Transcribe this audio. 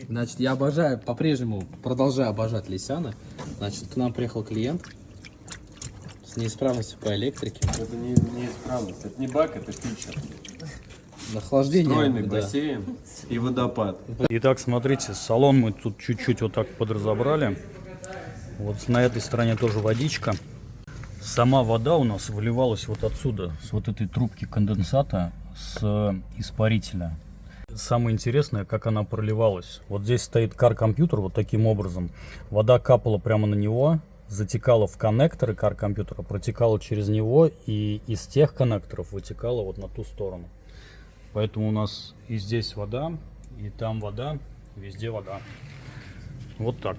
Значит, я обожаю, по-прежнему продолжаю обожать Лисяна. Значит, к нам приехал клиент с неисправностью по электрике. Это не неисправность, это не бак, это фичер. Охлаждение. Встроенный да. бассейн и водопад. Итак, смотрите, салон мы тут чуть-чуть вот так подразобрали. Вот на этой стороне тоже водичка. Сама вода у нас выливалась вот отсюда, с вот этой трубки конденсата, с испарителя. Самое интересное, как она проливалась. Вот здесь стоит кар-компьютер вот таким образом. Вода капала прямо на него, затекала в коннекторы кар-компьютера, протекала через него и из тех коннекторов вытекала вот на ту сторону. Поэтому у нас и здесь вода, и там вода, везде вода. Вот так.